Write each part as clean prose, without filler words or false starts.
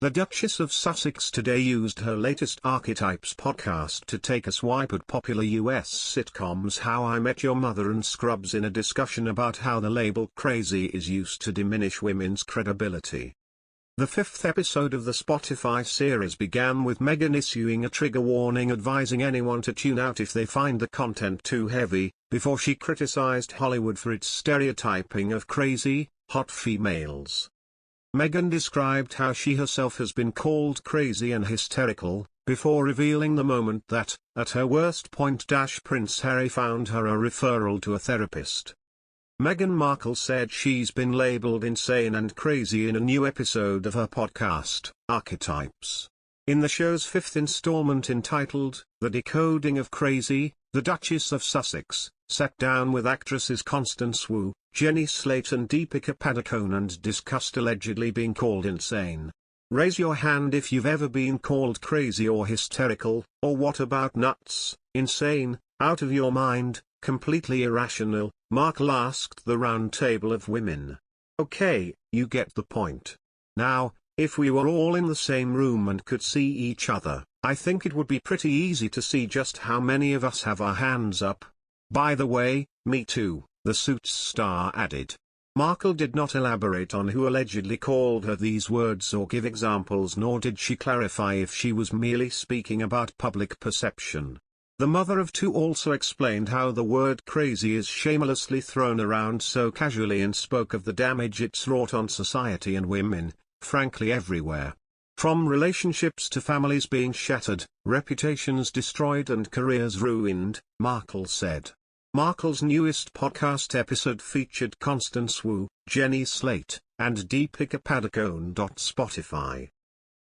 The Duchess of Sussex today used her latest Archetypes podcast to take a swipe at popular US sitcoms How I Met Your Mother and Scrubs in a discussion about how the label crazy is used to diminish women's credibility. The fifth episode of the Spotify series began with Meghan issuing a trigger warning advising anyone to tune out if they find the content too heavy, before she criticized Hollywood for its stereotyping of crazy, hot females. Meghan described how she herself has been called crazy and hysterical, before revealing the moment that, at her worst point, Prince Harry found her a referral to a therapist. Meghan Markle said she's been labeled insane and crazy in a new episode of her podcast, Archetypes. In the show's fifth installment entitled, The Decoding of Crazy, the Duchess of Sussex sat down with actresses Constance Wu, Jenny Slate and Deepika Padukone and discussed allegedly being called insane. Raise your hand if you've ever been called crazy or hysterical, or what about nuts, insane, out of your mind, completely irrational, Markle asked the round table of women. Okay, you get the point. Now, if we were all in the same room and could see each other, I think it would be pretty easy to see just how many of us have our hands up. By the way, me too, the Suits star added. Markle did not elaborate on who allegedly called her these words or give examples, nor did she clarify if she was merely speaking about public perception. The mother of two also explained how the word crazy is shamelessly thrown around so casually and spoke of the damage it's wrought on society and women, frankly everywhere. From relationships to families being shattered, reputations destroyed and careers ruined, Markle said. Markle's newest podcast episode featured Constance Wu, Jenny Slate, and Deepika Padukone. Spotify.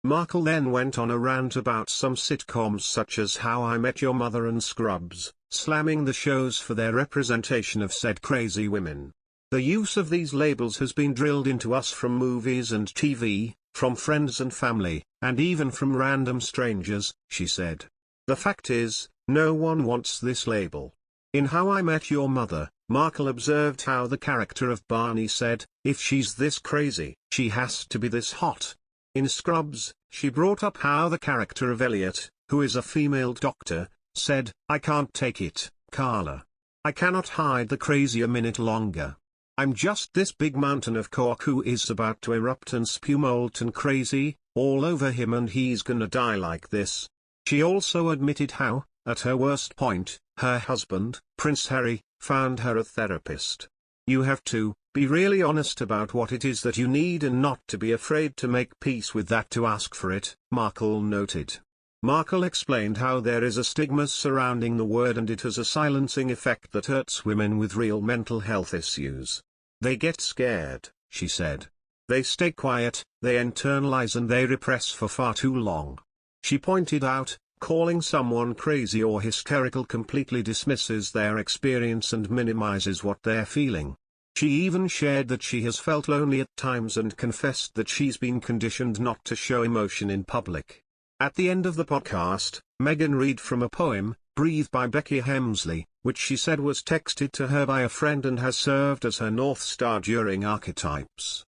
Markle then went on a rant about some sitcoms such as How I Met Your Mother and Scrubs, slamming the shows for their representation of said crazy women. The use of these labels has been drilled into us from movies and TV, from friends and family, and even from random strangers, she said. The fact is, no one wants this label. In How I Met Your Mother, Markle observed how the character of Barney said, if she's this crazy, she has to be this hot. In Scrubs, she brought up how the character of Elliot, who is a female doctor, said, I can't take it, Carla. I cannot hide the crazy a minute longer. I'm just this big mountain of cork who is about to erupt and spew molten crazy, all over him, and he's gonna die like this. She also admitted how, at her worst point, her husband, Prince Harry, found her a therapist. You have to be really honest about what it is that you need and not to be afraid to make peace with that, to ask for it, Markle noted. Markle explained how there is a stigma surrounding the word and it has a silencing effect that hurts women with real mental health issues. They get scared, she said. They stay quiet, they internalize and they repress for far too long. She pointed out, calling someone crazy or hysterical completely dismisses their experience and minimizes what they're feeling. She even shared that she has felt lonely at times and confessed that she's been conditioned not to show emotion in public. At the end of the podcast, Meghan read from a poem, Breathe by Becky Hemsley, which she said was texted to her by a friend and has served as her North Star during Archetypes.